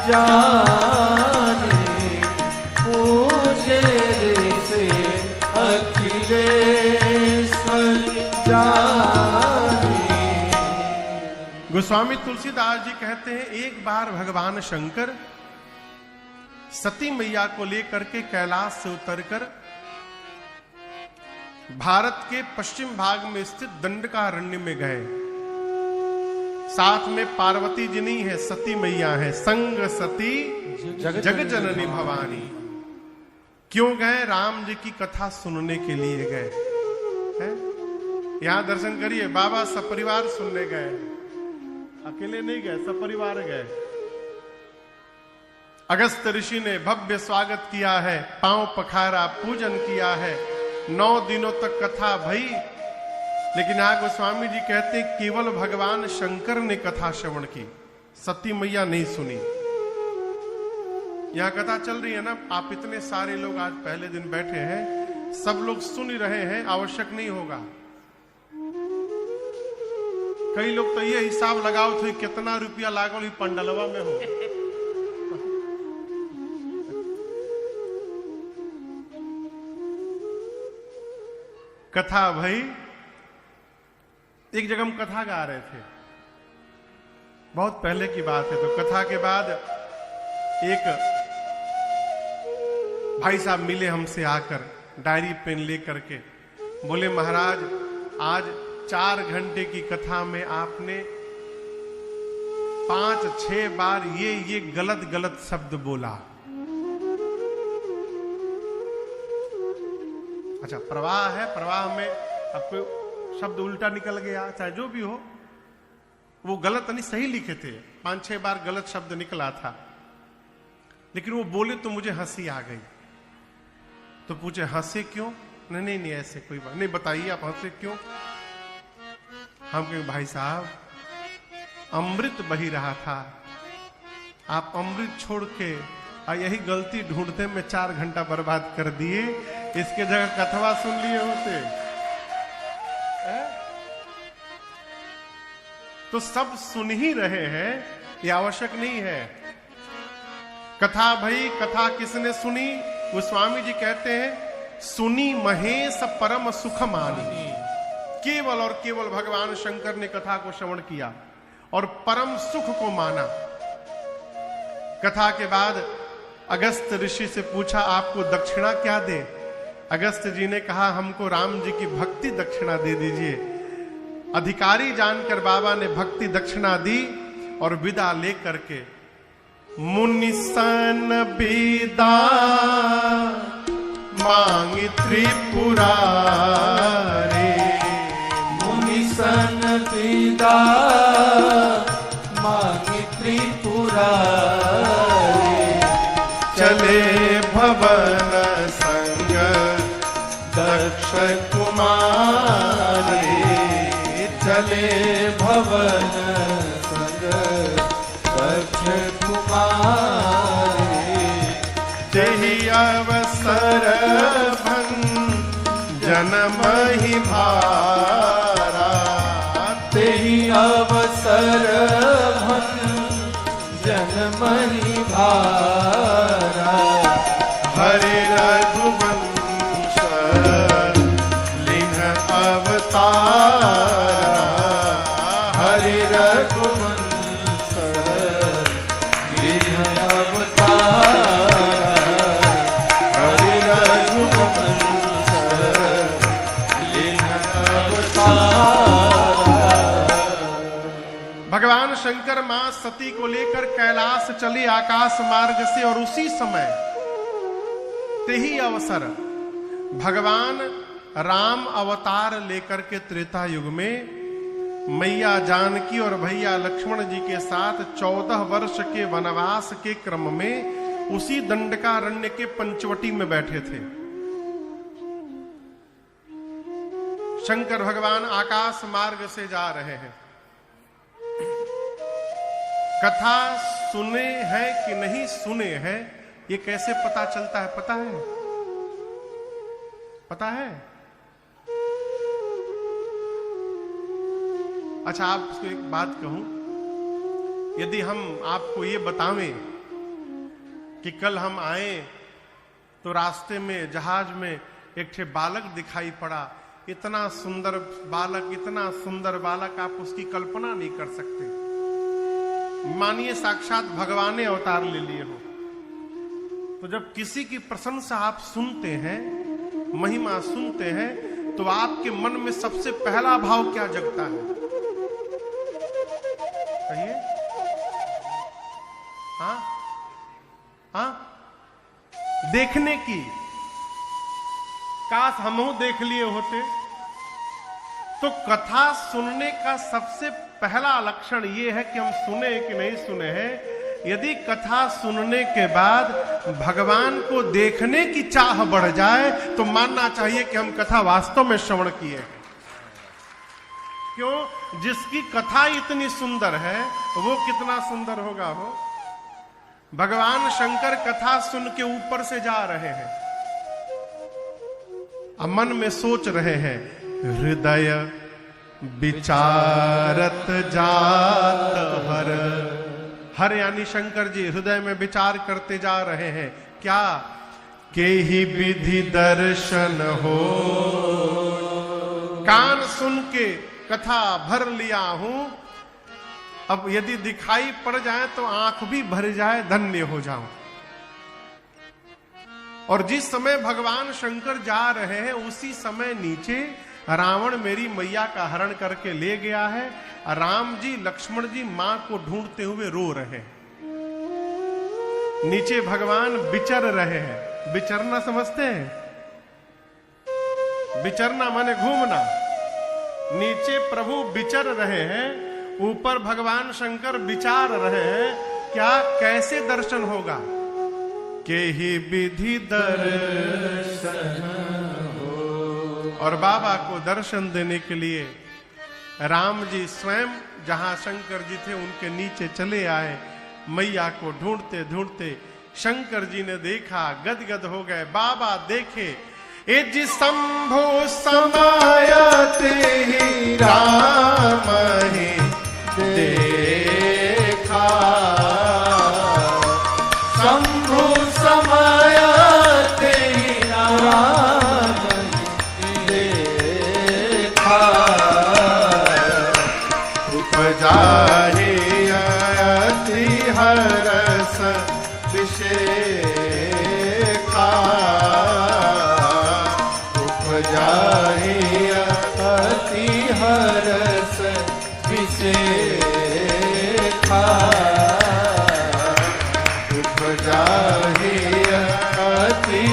जाने पूछे से अखिलेश्वर जाने। गोस्वामी तुलसीदास जी कहते हैं एक बार भगवान शंकर सती मैया को लेकर के कैलाश से उतरकर भारत के पश्चिम भाग में स्थित दंडकारण्य में गए। साथ में पार्वती जी नहीं है, सती मैया है। संग सती जग जननी भवानी। क्यों गए? राम जी की कथा सुनने के लिए गए हैं। यहां दर्शन करिए, बाबा सपरिवार सुनने गए, अकेले नहीं गए, सपरिवार गए। अगस्त ऋषि ने भव्य स्वागत किया है, पांव पखारा, पूजन किया है, 9 दिनों तक कथा भई। लेकिन यहां गोस्वामी जी कहते हैं केवल भगवान शंकर ने कथा श्रवण की, सती मैया नहीं सुनी। यहां कथा चल रही है ना, आप इतने सारे लोग आज पहले दिन बैठे हैं, सब लोग सुन ही रहे हैं, आवश्यक नहीं होगा। कई लोग तो ये हिसाब लगाओ थे कितना रुपया लागल पंडलवा में हो। कथा भाई, एक जगह हम कथा गा रहे थे, बहुत पहले की बात है। तो कथा के बाद एक भाई साहब मिले हमसे आकर, डायरी पेन ले करके, बोले महाराज आज 4 घंटे की कथा में आपने 5-6 बार ये गलत गलत शब्द बोला। अच्छा, प्रवाह है, प्रवाह में आपको शब्द उल्टा निकल गया, चाहे जो भी हो, वो गलत नहीं, सही लिखे थे। 5-6 बार गलत शब्द निकला था, लेकिन वो बोले तो मुझे हंसी आ गई। तो पूछे हंसे क्यों? नहीं नहीं ऐसे कोई बात नहीं, बताइए आप हंसे क्यों? हम कहे भाई साहब अमृत बही रहा था, आप अमृत छोड़ के यही गलती ढूंढते में 4 घंटा बर्बाद कर दिए, इसके जगह कथवा सुन लिए होते। तो सब सुन ही रहे हैं, ये आवश्यक नहीं है। कथा भाई, कथा किसने सुनी? गोस्वामी जी कहते हैं सुनी महेश परम सुख मानी। केवल और केवल भगवान शंकर ने कथा को श्रवण किया और परम सुख को माना। कथा के बाद अगस्त ऋषि से पूछा आपको दक्षिणा क्या दे? अगस्त जी ने कहा हमको राम जी की भक्ति दक्षिणा दे दीजिए। अधिकारी जानकर बाबा ने भक्ति दक्षिणा दी और विदा लेकर के मुनिसन विदा मांगी त्रिपुरारी। मुनिसन विदा मांगी त्रिपुरारी। चले भवन संग दक्ष कुमारी। चले भवन संग दक्ष कुमारी। जही अवसर भंजन मही भारा। तेहि अवसर भंजन मही भारा। हरे रघुवंश लिन्ह अवतारा। हरे रघुवंश लिन्ह अवतारा। हरे रघुवंश लिन्ह अवतारा। भगवान शंकर मां सती को लेकर कैलाश चले आकाश मार्ग से, और उसी समय तेही अवसर भगवान राम अवतार लेकर के त्रेता युग में मैया जानकी और भैया लक्ष्मण जी के साथ 14 वर्ष के वनवास के क्रम में उसी दंडकारण्य के पंचवटी में बैठे थे। शंकर भगवान आकाश मार्ग से जा रहे हैं। कथा सुने हैं कि नहीं सुने हैं, ये कैसे पता चलता है? पता है? पता है? अच्छा, आपको एक बात कहूं, यदि हम आपको ये बतावें कि कल हम आए तो रास्ते में जहाज में एक ठे बालक दिखाई पड़ा। इतना सुंदर बालक, आप उसकी कल्पना नहीं कर सकते। मानिए साक्षात भगवान ने अवतार ले लिए हो। तो जब किसी की प्रशंसा आप सुनते हैं, महिमा सुनते हैं, तो आपके मन में सबसे पहला भाव क्या जगता है? कहिए। हाँ, देखने की। काश हमहू देख लिए होते। तो कथा सुनने का सबसे पहला लक्षण यह है कि हम सुने कि नहीं सुने हैं। यदि कथा सुनने के बाद भगवान को देखने की चाह बढ़ जाए तो मानना चाहिए कि हम कथा वास्तव में श्रवण किए हैं। क्यों? जिसकी कथा इतनी सुंदर है वो कितना सुंदर होगा हो। भगवान शंकर कथा सुन के ऊपर से जा रहे हैं, अब मन में सोच रहे हैं, हृदय विचारत जात हर यानी शंकर जी हृदय में विचार करते जा रहे हैं। क्या? के ही विधि दर्शन हो। कान सुन के कथा भर लिया हूं, अब यदि दिखाई पड़ जाए तो आंख भी भर जाए, धन्य हो जाऊं। और जिस समय भगवान शंकर जा रहे हैं उसी समय नीचे रावण मेरी मैया का हरण करके ले गया है। राम जी लक्ष्मण जी मां को ढूंढते हुए रो रहे हैं। नीचे भगवान विचर रहे हैं। विचरना समझते हैं? विचरना माने घूमना। नीचे प्रभु विचर रहे हैं, ऊपर भगवान शंकर विचार रहे हैं। क्या कैसे दर्शन होगा? के ही विधि दर्शन हो। और बाबा को दर्शन देने के लिए राम जी स्वयं जहां शंकर जी थे उनके नीचे चले आए। मैया को ढूंढते ढूंढते शंकर जी ने देखा, गदगद हो गए। बाबा देखे, ए जी शंभो समायते ही राम ही देखा। शंभु समायते ही राम देखा। उपजाहि अति हरस विशेखा। उपजाहि अति हरस विशेखा। उपजाहि अति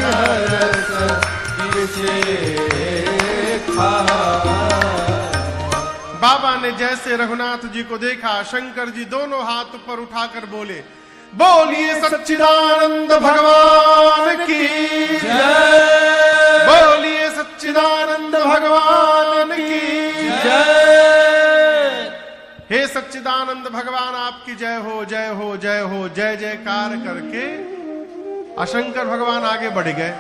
हरस विशेखा। बाबा ने जैसे रघुनाथ जी को देखा, शंकर जी दोनों हाथ ऊपर उठाकर बोले, बोलिए सच्चिदानंद भगवान की जय। बोलिए सच्चिदानंद भगवान की जय। हे सच्चिदानंद भगवान आपकी जय हो, जय हो, जय हो, जय जयकार करके शंकर भगवान आगे बढ़ गए।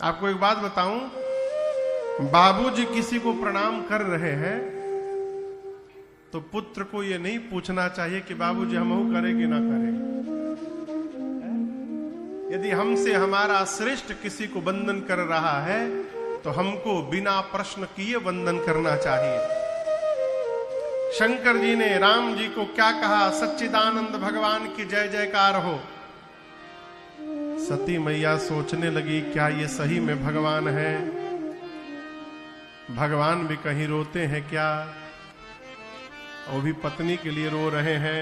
आपको एक बात बताऊं, बाबूजी किसी को प्रणाम कर रहे हैं तो पुत्र को यह नहीं पूछना चाहिए कि बाबूजी हमहू करें कि ना करें। यदि हमसे हमारा श्रेष्ठ किसी को वंदन कर रहा है तो हमको बिना प्रश्न किए वंदन करना चाहिए। शंकर जी ने राम जी को क्या कहा? सच्चिदानंद भगवान की जय जयकार हो। सती मैया सोचने लगी, क्या ये सही में भगवान है? भगवान भी कहीं रोते हैं क्या? वो भी पत्नी के लिए रो रहे हैं।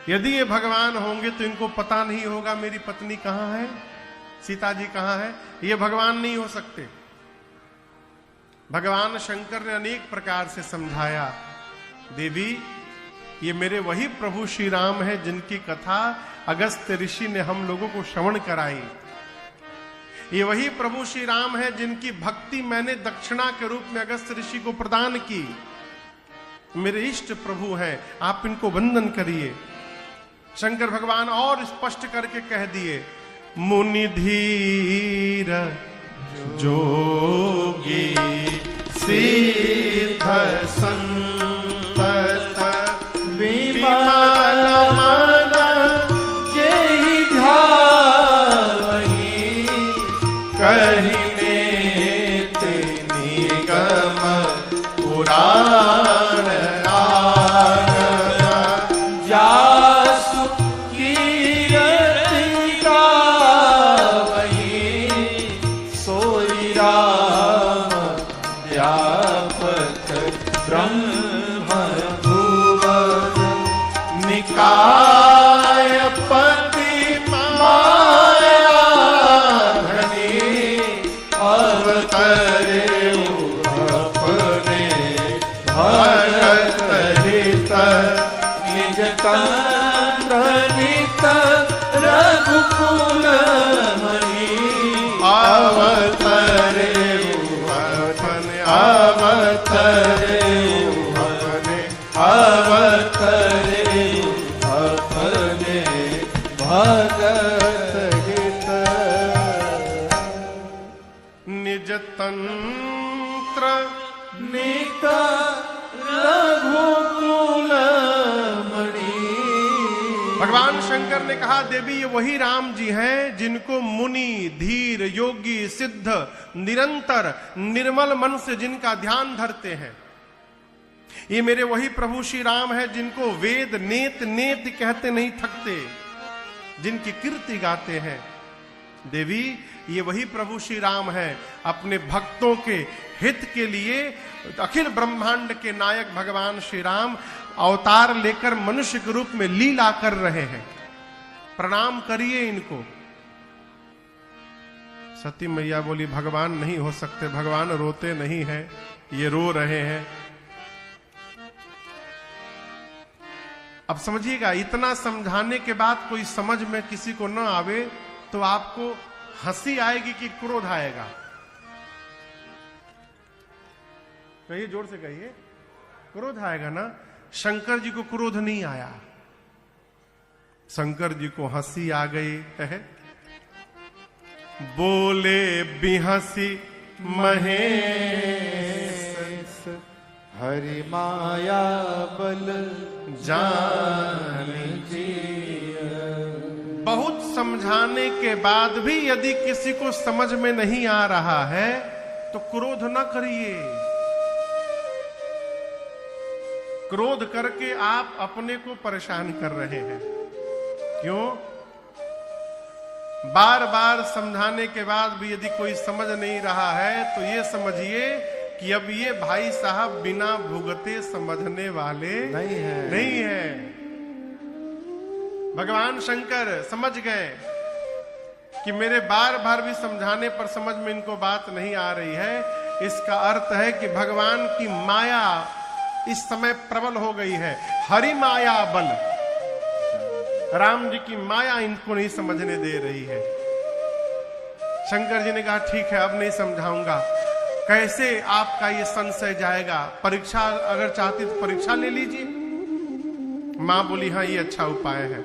यदि ये भगवान होंगे तो इनको पता नहीं होगा मेरी पत्नी कहां है, सीता जी कहां है। ये भगवान नहीं हो सकते। भगवान शंकर ने अनेक प्रकार से समझाया, देवी ये मेरे वही प्रभु श्री राम है जिनकी कथा अगस्त्य ऋषि ने हम लोगों को श्रवण कराई। ये वही प्रभु श्री राम है जिनकी भक्ति मैंने दक्षिणा के रूप में अगस्त्य ऋषि को प्रदान की। मेरे इष्ट प्रभु हैं, आप इनको वंदन करिए। शंकर भगवान और स्पष्ट करके कह दिए, मुनि धीर जोगी सिद्ध संतत विमल कायपति माया धनी अवतरे अपने भगत हित निज तंत्र नित रघुकुल मणि अवतरे अपने अवतरे अवतरे अपने भगत हित निज तंत्र नित रघुकुल मणि। भगवान शंकर ने कहा देवी ये वही राम जी हैं जिनको मुनि धीर योगी सिद्ध निरंतर निर्मल मन से जिनका ध्यान धरते हैं। ये मेरे वही प्रभु श्री राम है जिनको वेद नेत नेत कहते नहीं थकते, जिनकी कीर्ति गाते हैं। देवी ये वही प्रभु श्री राम है अपने भक्तों के हित के लिए अखिल ब्रह्मांड के नायक भगवान श्री राम अवतार लेकर मनुष्य के रूप में लीला कर रहे हैं। प्रणाम करिए इनको। सती मैया बोली भगवान नहीं हो सकते, भगवान रोते नहीं हैं, ये रो रहे हैं। अब समझिएगा, इतना समझाने के बाद कोई समझ में किसी को न आवे तो आपको हंसी आएगी कि क्रोध आएगा? कहिए, जोर से कहिए। क्रोध आएगा ना। शंकर जी को क्रोध नहीं आया, शंकर जी को हंसी आ गई है। बोले बिहसी महेश हरि माया बल जान जी। बहुत समझाने के बाद भी यदि किसी को समझ में नहीं आ रहा है तो क्रोध न करिए। क्रोध करके आप अपने को परेशान कर रहे हैं। क्यों? बार बार समझाने के बाद भी यदि कोई समझ नहीं रहा है तो ये समझिए कि अब ये भाई साहब बिना भुगते समझने वाले नहीं है। भगवान शंकर समझ गए कि मेरे बार बार भी समझाने पर समझ में इनको बात नहीं आ रही है। इसका अर्थ है कि भगवान की माया इस समय प्रबल हो गई है। हरि माया बल, राम जी की माया इनको नहीं समझने दे रही है। शंकर जी ने कहा ठीक है, अब नहीं समझाऊंगा। कैसे आपका ये संशय जाएगा? परीक्षा अगर चाहती तो परीक्षा ले लीजिए। मां बोली हाँ ये अच्छा उपाय है।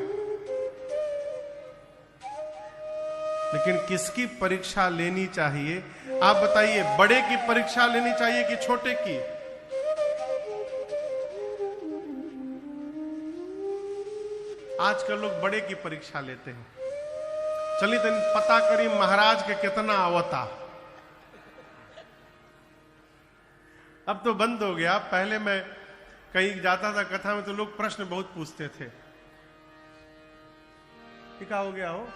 लेकिन किसकी परीक्षा लेनी चाहिए आप बताइए? बड़े की परीक्षा लेनी चाहिए कि छोटे की? आजकल लोग बड़े की परीक्षा लेते हैं। चलिए तो पता करी महाराज के कितना आवता। अब तो बंद हो गया। पहले मैं कहीं जाता था कथा में तो लोग प्रश्न बहुत पूछते थे। क्या हो गया हो?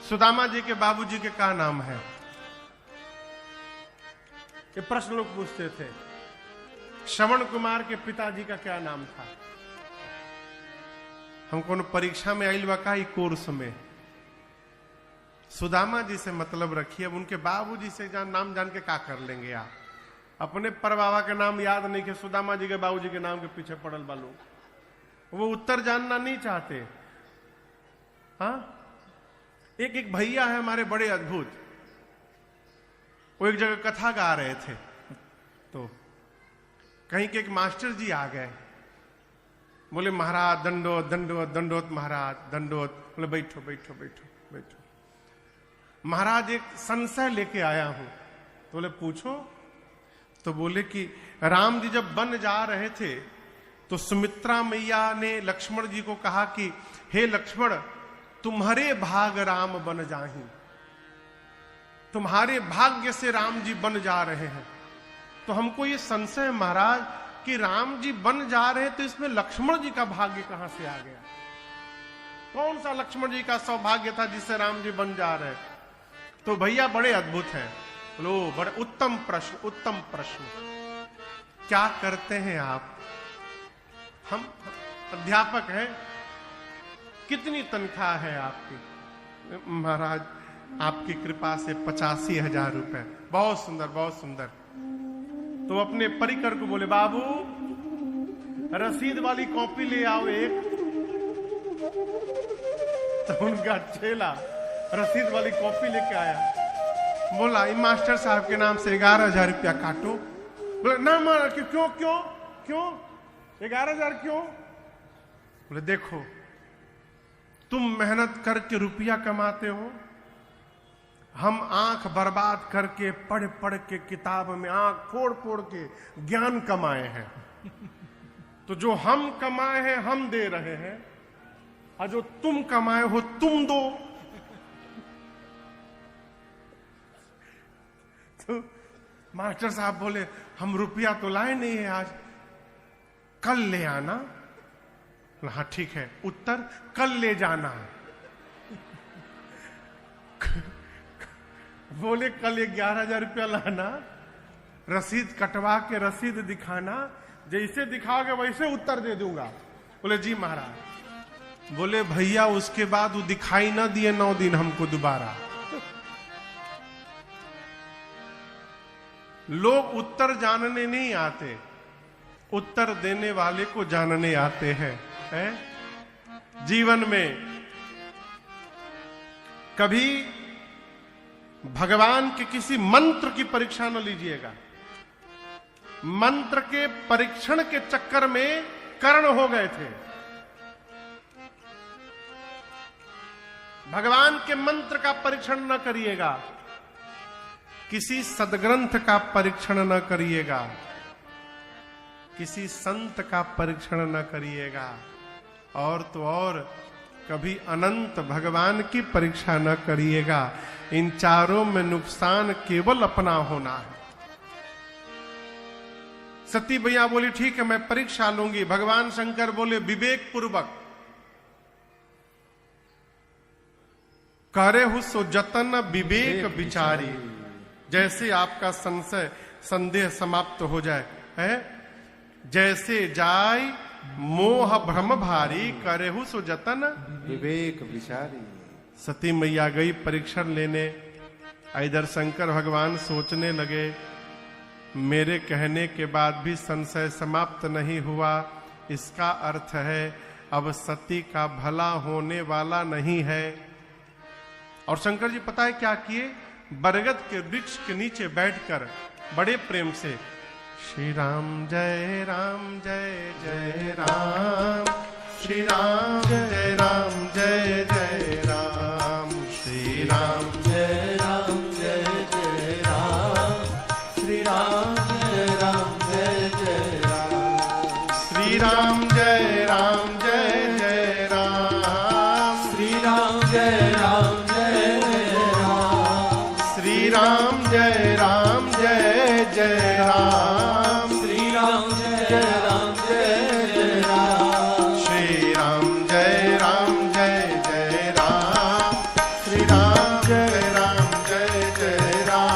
सुदामा जी के बाबूजी के क्या नाम है? ये प्रश्न लोग पूछते थे। श्रवण कुमार के पिताजी का क्या नाम था? हमको परीक्षा में आइल बा का कोर्स में। सुदामा जी से मतलब रखिए। अब उनके बाबूजी से नाम जान के क्या कर लेंगे आप? अपने परबाबा के नाम याद नहीं कि सुदामा जी के बाबूजी के नाम के पीछे पड़ल बालू। वो उत्तर जानना नहीं चाहते। हाँ, एक भैया है हमारे बड़े अद्भुत। वो एक जगह कथा गा रहे थे तो कहीं के एक मास्टर जी आ गए। बोले महाराज दंडोत दंडोत दंडोत महाराज दंडोत। बोले बैठो बैठो बैठो बैठो। महाराज एक संशय लेके आया हूं। तो बोले पूछो। तो बोले कि राम जी जब वन जा रहे थे तो सुमित्रा मैया ने लक्ष्मण जी को कहा कि हे लक्ष्मण तुम्हारे भाग राम बन जाहि। तुम्हारे भाग्य से राम जी बन जा रहे हैं। तो हमको ये संशय है महाराज कि राम जी बन जा रहे हैं तो इसमें लक्ष्मण जी का भाग्य कहां से आ गया? कौन सा लक्ष्मण जी का सौभाग्य था जिससे राम जी बन जा रहे हैं? तो भैया बड़े अद्भुत हैं। लो, बड़े उत्तम प्रश्न, उत्तम प्रश्न। क्या करते हैं आप? हम अध्यापक हैं। कितनी तनख्वाह है आपकी? महाराज आपकी कृपा से 85,000 रुपए। बहुत सुंदर, बहुत सुंदर। तो अपने परिकर को बोले, बाबू रसीद वाली कॉपी ले आओ एक। तो उनका चेला रसीद वाली कॉपी लेके आया। बोला, मास्टर साहब के नाम से 11,000 रुपया काटो। बोले, ना मारा, क्यों क्यों क्यों 11,000 क्यों? बोले, देखो तुम मेहनत करके रुपया कमाते हो, हम आंख बर्बाद करके पढ़ पढ़ के किताब में आंख फोड़ फोड़ के ज्ञान कमाए हैं। तो जो हम कमाए हैं हम दे रहे हैं, और जो तुम कमाए हो तुम दो। तो मास्टर साहब बोले, हम रुपया तो लाए नहीं है आज, कल ले आना। हाँ ठीक है, उत्तर कल ले जाना। बोले, कल 11,000 रुपया लाना, रसीद कटवा के रसीद दिखाना, जैसे दिखाओगे वैसे उत्तर दे दूंगा। बोले, जी महाराज। बोले, भैया उसके बाद वो दिखाई ना दिए 9 दिन हमको दोबारा। लोग उत्तर जानने नहीं आते, उत्तर देने वाले को जानने आते हैं। जीवन में कभी भगवान के किसी मंत्र की परीक्षा न लीजिएगा। मंत्र के परीक्षण के चक्कर में कर्ण हो गए थे। भगवान के मंत्र का परीक्षण न करिएगा, किसी सदग्रंथ का परीक्षण न करिएगा, किसी संत का परीक्षण न करिएगा, और तो और कभी अनंत भगवान की परीक्षा न करिएगा। इन चारों में नुकसान केवल अपना होना है। सती भैया बोली, ठीक है मैं परीक्षा लूंगी। भगवान शंकर बोले, विवेक पूर्वक करे हु सो जतन विवेक विचारी। जैसे आपका संशय संदेह समाप्त हो जाए है, जैसे जाय मोह भ्रम भारी, करे हु सो जतन विवेक विचारी। सती मैया गई परीक्षण लेने। इधर शंकर भगवान सोचने लगे, मेरे कहने के बाद भी संशय समाप्त नहीं हुआ, इसका अर्थ है अब सती का भला होने वाला नहीं है। और शंकर जी पता है क्या किए? बरगद के वृक्ष के नीचे बैठकर बड़े प्रेम से श्री राम जय राम जय जय राम, श्री राम जय राम जय जय राम, श्री राम जय राम जय जय राम, श्री राम जय राम जय जय राम, श्री राम जय राम जय जय राम, श्री राम जय राम जय जय राम, श्री राम जय राम जय जय राम, श्री राम जय राम जय जय राम, श्री राम जय राम जय जय राम, श्री राम जय राम जय जय राम,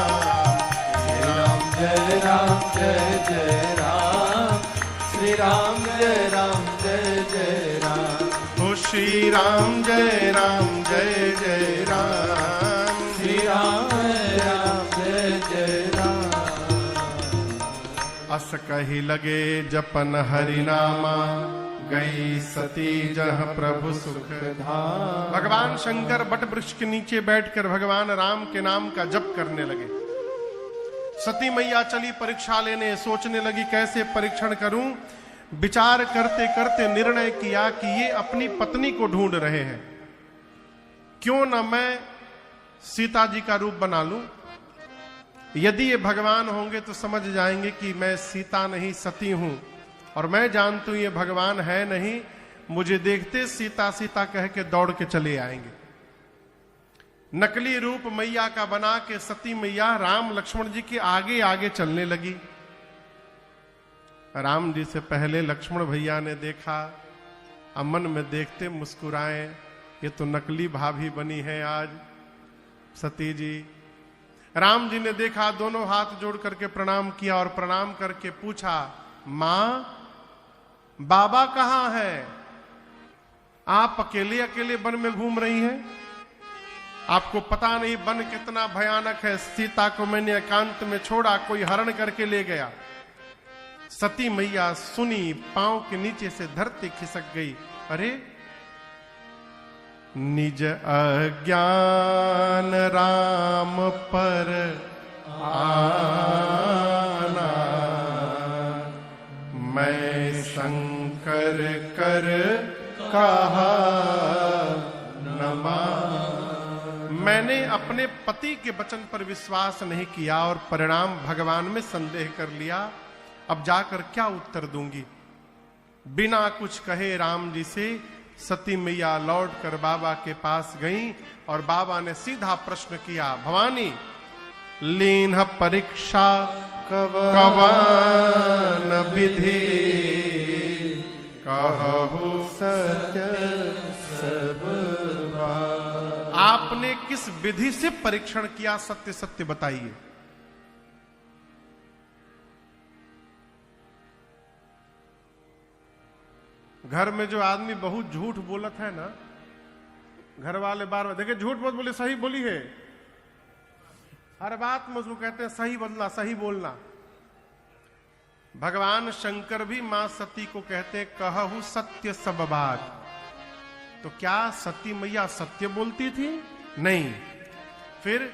जय राम जय जय राम, श्री राम जय राम जय जय राम, ओ श्री राम जय राम जय जय राम, श्री राम जय राम जय जय राम। अस कही लगे जपन हरि नामा, गई सती जह प्रभु सुख धाम। भगवान शंकर बट वृक्ष के नीचे बैठकर भगवान राम के नाम का जप करने लगे। सती मैया चली परीक्षा लेने, सोचने लगी कैसे परीक्षण करूं। विचार करते करते निर्णय किया कि ये अपनी पत्नी को ढूंढ रहे हैं, क्यों न मैं सीता जी का रूप बना लूं। यदि ये भगवान होंगे तो समझ जाएंगे कि मैं सीता नहीं सती हूं, और मैं जानती हूं ये भगवान है नहीं, मुझे देखते सीता सीता कह के दौड़ के चले आएंगे। नकली रूप मैया का बना के सती मैया राम लक्ष्मण जी के आगे आगे चलने लगी। राम जी से पहले लक्ष्मण भैया ने देखा, अमन में देखते मुस्कुराए, ये तो नकली भाभी बनी है आज सती जी। राम जी ने देखा, दोनों हाथ जोड़ करके प्रणाम किया और प्रणाम करके पूछा, मां बाबा कहां है? आप अकेले अकेले वन में घूम रही हैं। आपको पता नहीं वन कितना भयानक है। सीता को मैंने एकांत में छोड़ा, कोई हरण करके ले गया। सती मैया सुनी, पांव के नीचे से धरती खिसक गई। अरे निज अज्ञान राम पर आना, मैं शंकर कर कहा न मान। मैंने अपने पति के वचन पर विश्वास नहीं किया और परिणाम भगवान में संदेह कर लिया। अब जाकर क्या उत्तर दूंगी? बिना कुछ कहे राम जी से सती मैया लौट कर बाबा के पास गईं और बाबा ने सीधा प्रश्न किया, भवानी लीन परीक्षा कवन विधि, कहु सत्य सब बात। आपने किस विधि से परीक्षण किया? सत्य सत्य बताइए। घर में जो आदमी बहुत झूठ बोलत है ना, घर वाले बार बार देखे झूठ मत बोले, सही बोली है। हर बात में उसको कहते हैं सही बोलना, सही बोलना। भगवान शंकर भी मां सती को कहते हैं कहु सत्य सब बात। तो क्या सती मैया सत्य बोलती थी? नहीं। फिर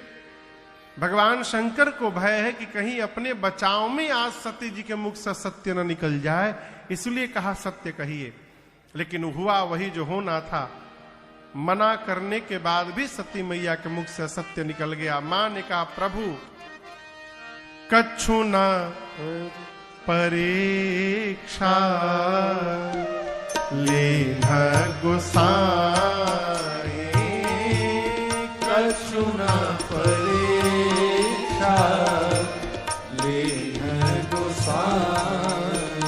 भगवान शंकर को भय है कि कहीं अपने बचाव में आज सती जी के मुख से सत्य न निकल जाए, इसलिए कहा सत्य कहिए। लेकिन हुआ वही जो होना था। मना करने के बाद भी सती मैया के मुख से सत्य निकल गया। मां ने कहा, प्रभु कछु न परीक्षा लीन गोसाई, कछु न परीक्षा लीन गोसाई,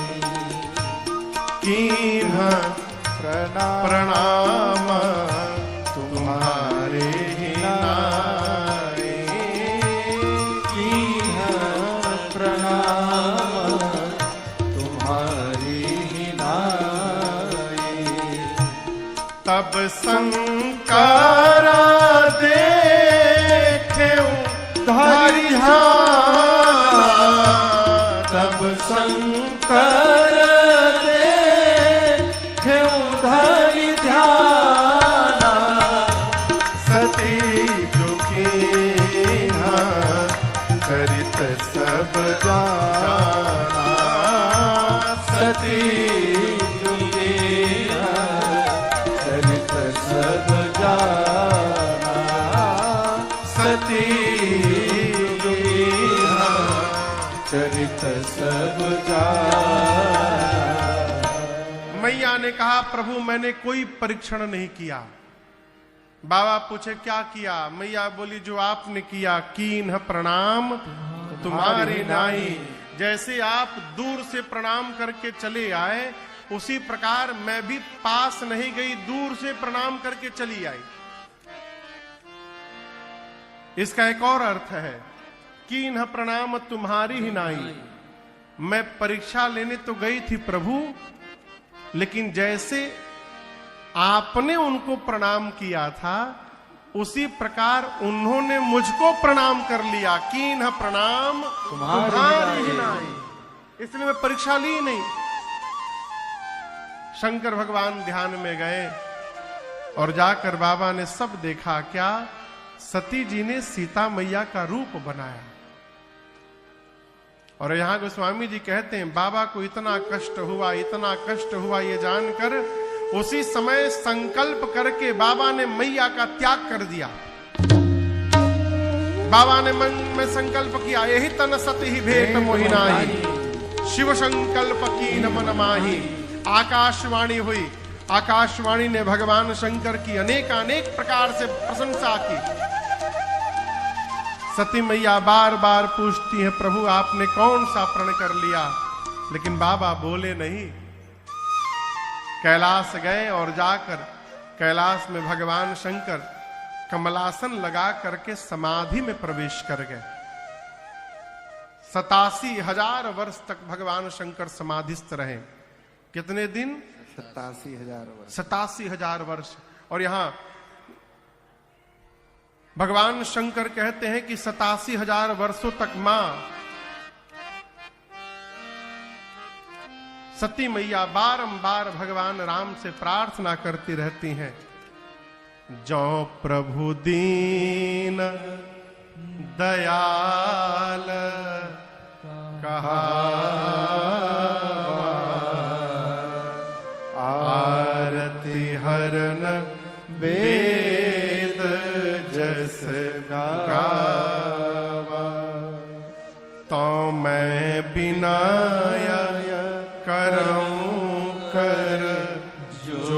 कीन्ह प्रणाम तुम्हारे ही नाई, कीन्ह प्रणाम तुम्हारी ही नाई। तब शंकरा देखे धारी तब शंकर देखे उधारी ध्याना, सती झुकी चरित सब जाना, सती झुकी चरित सब जाना, सती झुकी चरित सब जाना। मैया ने कहा, प्रभु मैंने कोई परीक्षण नहीं किया। बाबा पूछे क्या किया? मैया बोली, जो आपने किया, कीन्ह प्रणाम तुम्हारी नाई। जैसे आप दूर से प्रणाम करके चले आए, उसी प्रकार मैं भी पास नहीं गई, दूर से प्रणाम करके चली आई। इसका एक और अर्थ है, कीन्ह प्रणाम तुम्हारी ही नाई। मैं परीक्षा लेने तो गई थी प्रभु, लेकिन जैसे आपने उनको प्रणाम किया था, उसी प्रकार उन्होंने मुझको प्रणाम कर लिया। कीन्ह प्रणाम तुम्हारी ही नाई। इसलिए मैं परीक्षा ली नहीं। शंकर भगवान ध्यान में गए और जाकर बाबा ने सब देखा। क्या? सती जी ने सीता मैया का रूप बनाया। और यहां गोस्वामी जी कहते हैं, बाबा को इतना कष्ट हुआ, इतना कष्ट हुआ, ये जानकर उसी समय संकल्प करके बाबा ने मैया का त्याग कर दिया। बाबा ने मन में संकल्प किया, यही तन सती ही भेंट मोहिनाही, शिव संकल्प की न मन माही। आकाशवाणी हुई। आकाशवाणी ने भगवान शंकर की अनेक प्रकार से प्रशंसा की। सती मैया बार बार पूछती है, प्रभु आपने कौन सा प्रण कर लिया? लेकिन बाबा बोले नहीं। कैलाश गए और जाकर कैलाश में भगवान शंकर कमलासन लगा करके समाधि में प्रवेश कर गए। 87,000 वर्ष तक भगवान शंकर समाधिस्थ रहे। कितने दिन? 87,000 वर्ष। 87,000 वर्ष। और यहां भगवान शंकर कहते हैं कि 87,000 वर्षों तक मां सती मैया बारंबार भगवान राम से प्रार्थना करती रहती हैं, जो प्रभु दीन दयाल कहा आरती हरन वेद जस गावा, तो मैं बिनाया करऊं कर जोरी,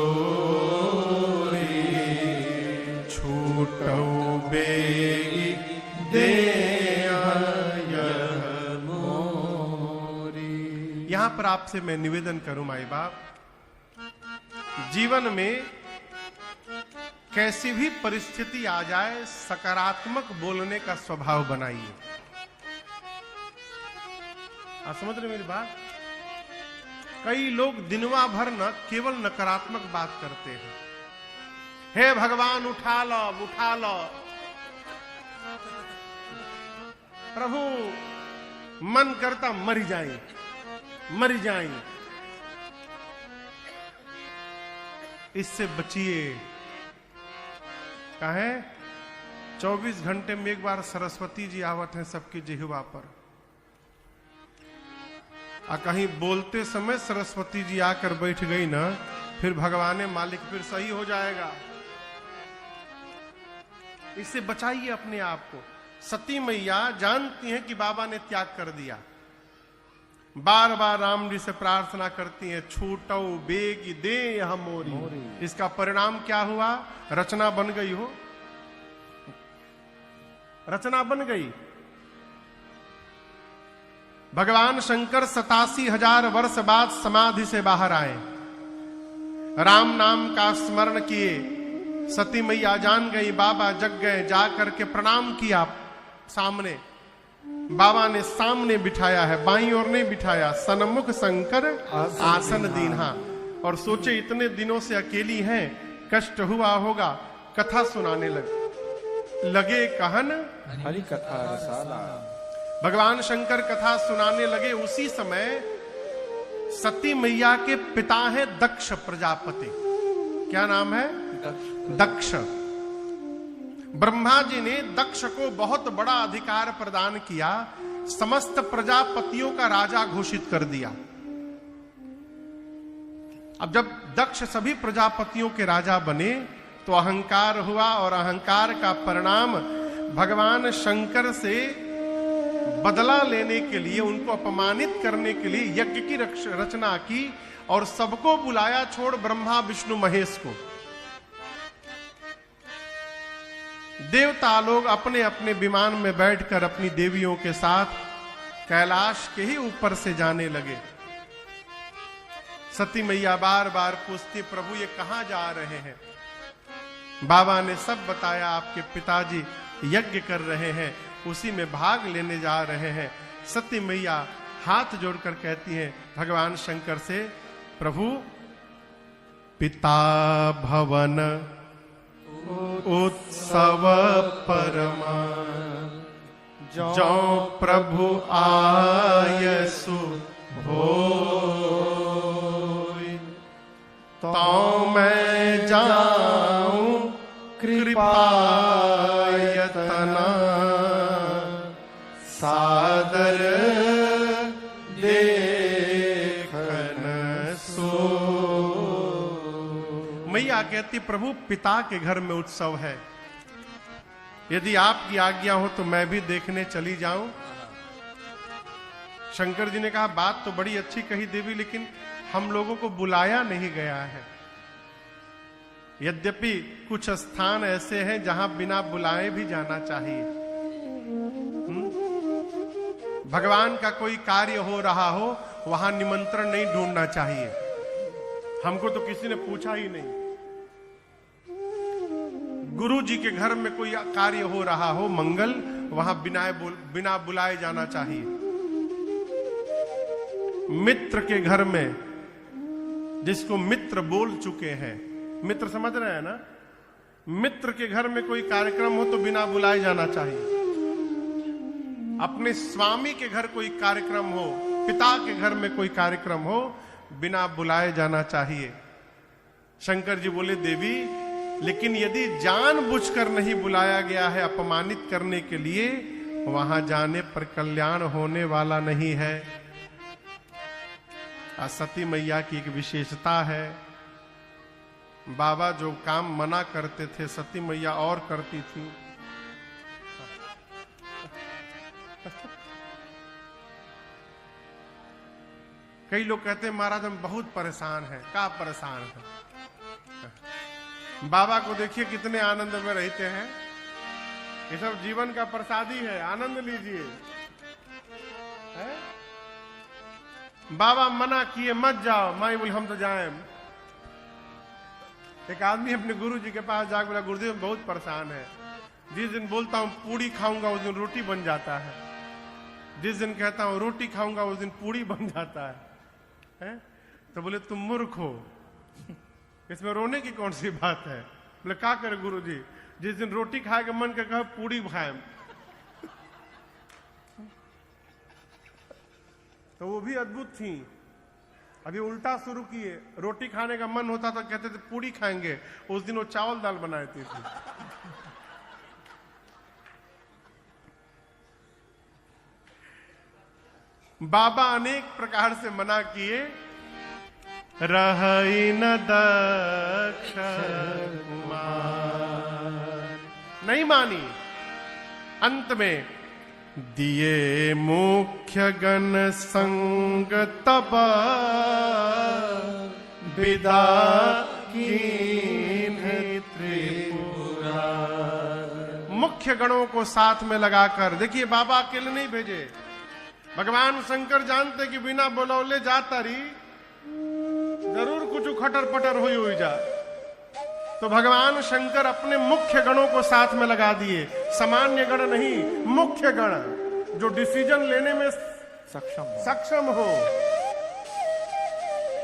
छूटऊ बेगी दे मोरी। यहां पर आपसे मैं निवेदन करूं माई बाप, जीवन में कैसी भी परिस्थिति आ जाए सकारात्मक बोलने का स्वभाव बनाइए। आप समझ रहे मेरी बात? कई लोग दिनवा भर न केवल नकारात्मक बात करते हैं। हे भगवान उठा लो, उठा लो। प्रभु मन करता मर जाए, मर जाए। इससे बचिए। कहे 24 घंटे में एक बार सरस्वती जी आवत हैं सबकी जिह्वा पर, आ कहीं बोलते समय सरस्वती जी आकर बैठ गई ना, फिर भगवान मालिक फिर सही हो जाएगा। इससे बचाइए अपने आप को। सती मैया जानती हैं कि बाबा ने त्याग कर दिया, बार बार राम जी से प्रार्थना करती हैं, छूटो बेगी दे यह मोरी। इसका परिणाम क्या हुआ? रचना बन गई हो, रचना बन गई। भगवान शंकर 87,000 वर्ष बाद समाधि से बाहर आए, राम नाम का स्मरण किए। सती मैया जान गई बाबा जग गए, जा करके प्रणाम किया सामने। बाबा ने सामने बिठाया है, बाईं ओर नहीं बिठाया। सन्मुख शंकर आसन दीन्हा। और सोचे इतने दिनों से अकेली हैं, कष्ट हुआ होगा। कथा सुनाने लगे कहन हरि कथा रसाला। भगवान शंकर कथा सुनाने लगे। उसी समय सती मैया के पिता हैं दक्ष प्रजापति। क्या नाम है? दक्ष। ब्रह्मा जी ने दक्ष को बहुत बड़ा अधिकार प्रदान किया, समस्त प्रजापतियों का राजा घोषित कर दिया। अब जब दक्ष सभी प्रजापतियों के राजा बने तो अहंकार हुआ, और अहंकार का परिणाम भगवान शंकर से बदला लेने के लिए, उनको अपमानित करने के लिए यज्ञ की रचना की और सबको बुलाया, छोड़ ब्रह्मा विष्णु महेश को। देवता लोग अपने अपने विमान में बैठकर अपनी देवियों के साथ कैलाश के ही ऊपर से जाने लगे। सती मैया बार बार पूछती, प्रभु ये कहां जा रहे हैं? बाबा ने सब बताया, आपके पिताजी यज्ञ कर रहे हैं, उसी में भाग लेने जा रहे हैं। सती मैया हाथ जोड़कर कहती हैं भगवान शंकर से, प्रभु पिता भवन उत्सव परमा, जो प्रभु आयसु होय, तो मैं जाऊं कृपायतना, सादर देखन सो। मैया कहती, प्रभु पिता के घर में उत्सव है, यदि आपकी आज्ञा हो तो मैं भी देखने चली जाऊं। शंकर जी ने कहा, बात तो बड़ी अच्छी कही देवी, लेकिन हम लोगों को बुलाया नहीं गया है। यद्यपि कुछ स्थान ऐसे हैं जहां बिना बुलाए भी जाना चाहिए। भगवान का कोई कार्य हो रहा हो, वहां निमंत्रण नहीं ढूंढना चाहिए। हमको तो किसी ने पूछा ही नहीं। गुरु जी के घर में कोई कार्य हो रहा हो मंगल, वहां बिना बुलाए जाना चाहिए। मित्र के घर में, जिसको मित्र बोल चुके हैं, मित्र समझ रहे हैं ना, मित्र के घर में कोई कार्यक्रम हो तो बिना बुलाए जाना चाहिए। अपने स्वामी के घर कोई कार्यक्रम हो, पिता के घर में कोई कार्यक्रम हो, बिना बुलाए जाना चाहिए। शंकर जी बोले देवी, लेकिन यदि जानबूझकर नहीं बुलाया गया है अपमानित करने के लिए, वहां जाने पर कल्याण होने वाला नहीं है। सती मैया की एक विशेषता है, बाबा जो काम मना करते थे सती मैया और करती थी। कई लोग कहते हैं महाराज हम बहुत परेशान हैं। क्या परेशान है? बाबा को देखिए कितने आनंद में रहते हैं। ये सब जीवन का प्रसादी है, आनंद लीजिए। बाबा मना किए मत जाओ, माई बोले हम तो जाएं। एक आदमी अपने गुरु जी के पास जाकर बोला गुरुदेव बहुत परेशान है, जिस दिन बोलता हूं पूड़ी खाऊंगा उस दिन रोटी बन जाता है, जिस दिन कहता हूं रोटी खाऊंगा उस दिन पूड़ी बन जाता है? तो बोले तुम मूर्ख हो, इसमें रोने की कौन सी बात है? बोले क्या करे गुरु जी, जिस दिन रोटी खाए का मन कर पूड़ी खाए। तो वो भी अद्भुत थी। अभी उल्टा शुरू किए, रोटी खाने का मन होता तो कहते थे पूड़ी खाएंगे, उस दिन वो चावल दाल बनाती थी। बाबा अनेक प्रकार से मना किए, रही न दक्ष नहीं मानी। अंत में दिए मुख्य गण संग तब विदा कीन त्रिपुरा। मुख्य गणों को साथ में लगाकर, देखिए बाबा अकेले नहीं भेजे, भगवान शंकर जानते कि बिना बुलौले जाता रही जरूर कुछ खटर पटर हुई जा, तो भगवान शंकर अपने मुख्य गणों को साथ में लगा दिए। सामान्य गण नहीं, मुख्य गण जो डिसीजन लेने में सक्षम हो।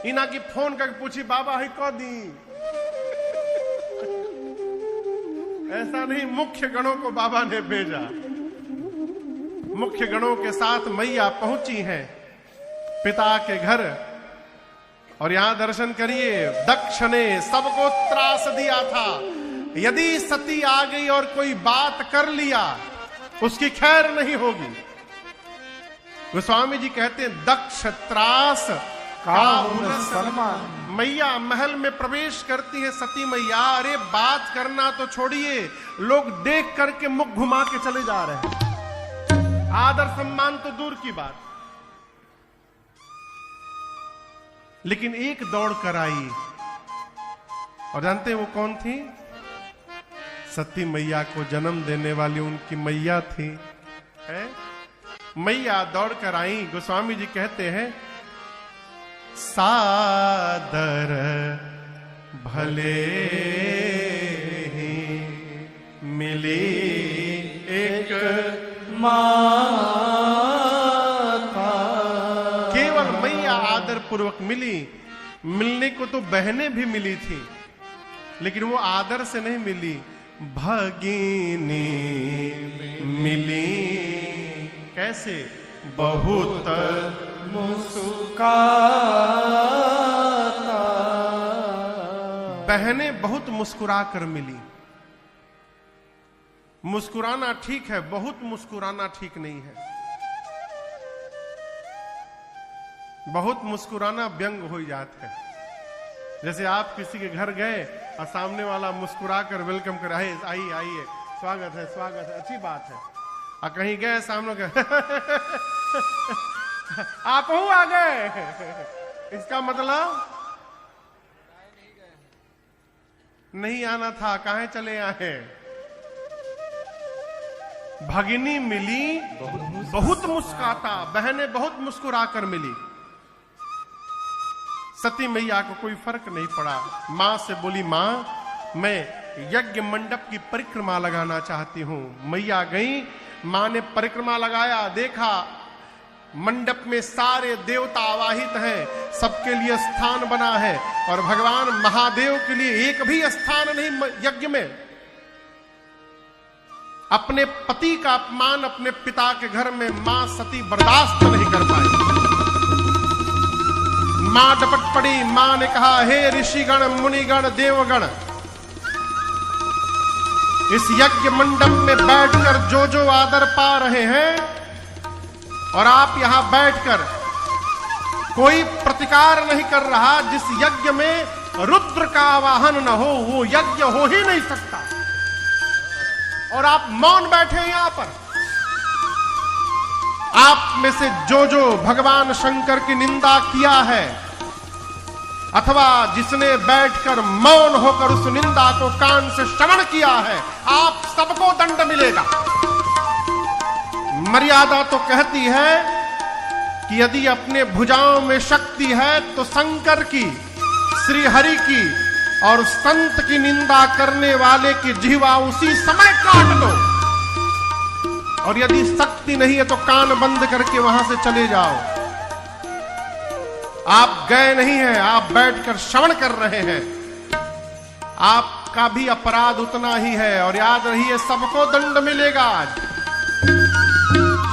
इना की फोन करके पूछी बाबा ही कह दी, ऐसा नहीं, मुख्य गणों को बाबा ने भेजा। मुख्य गणों के साथ मैया पहुंची हैं पिता के घर, और यहां दर्शन करिए, दक्ष ने सबको त्रास दिया था। यदि सती आ गई और कोई बात कर लिया उसकी खैर नहीं होगी। गोस्वामी जी कहते हैं दक्ष त्रास का सलमान। मैया महल में प्रवेश करती है सती मैया, अरे बात करना तो छोड़िए, लोग देख करके मुख घुमा के चले जा रहे हैं। आदर सम्मान तो दूर की बात, लेकिन एक दौड़ कर आई, और जानते हैं वो कौन थी? सती मैया को जन्म देने वाली उनकी मैया थी। मैया दौड़ कर आई। गोस्वामी जी कहते हैं सादर भले ही मिली एक माता। केवल मैया आदर पूर्वक मिली, मिलने को तो बहनें भी मिली थी, लेकिन वो आदर से नहीं मिली, भगिनी मिली। कैसे? बहुत मुस्कुराता। बहनें बहुत मुस्कुरा कर मिली। मुस्कुराना ठीक है, बहुत मुस्कुराना ठीक नहीं है। बहुत मुस्कुराना व्यंग हो जाता है। जैसे आप किसी के घर गए और सामने वाला मुस्कुरा कर वेलकम कर, आइए आइए, स्वागत है, अच्छी बात है। और कहीं गए सामने गए आप हूं आ गए, इसका मतलब नहीं आना था, कहां चले आए? भगिनी मिली बहुत मुस्कुराता, बहनें बहुत मुस्कुरा कर मिली। सती मैया को कोई फर्क नहीं पड़ा। मां से बोली, मां मैं यज्ञ मंडप की परिक्रमा लगाना चाहती हूं। मैया गई, मां ने परिक्रमा लगाया, देखा मंडप में सारे देवता आवाहित हैं, सबके लिए स्थान बना है, और भगवान महादेव के लिए एक भी स्थान नहीं यज्ञ में। अपने पति का अपमान अपने पिता के घर में मां सती बर्दाश्त नहीं कर पाई। मां डपट पड़ी। मां ने कहा, हे ऋषिगण, मुनिगण, देवगण, इस यज्ञ मंडप में बैठकर जो जो आदर पा रहे हैं, और आप यहां बैठकर कोई प्रतिकार नहीं कर रहा, जिस यज्ञ में रुद्र का आवाहन न हो वो यज्ञ हो ही नहीं सकता, और आप मौन बैठे हैं यहां पर। आप में से जो जो भगवान शंकर की निंदा किया है, अथवा जिसने बैठकर मौन होकर उस निंदा को कान से श्रवण किया है, आप सबको दंड मिलेगा। मर्यादा तो कहती है कि यदि अपने भुजाओं में शक्ति है तो शंकर की, श्री हरि की और संत की निंदा करने वाले की जिह्वा उसी समय काट दो, और यदि शक्ति नहीं है तो कान बंद करके वहां से चले जाओ। आप गए नहीं हैं, आप बैठकर श्रवण कर रहे हैं, आपका भी अपराध उतना ही है, और याद रहिए सबको दंड मिलेगा आज।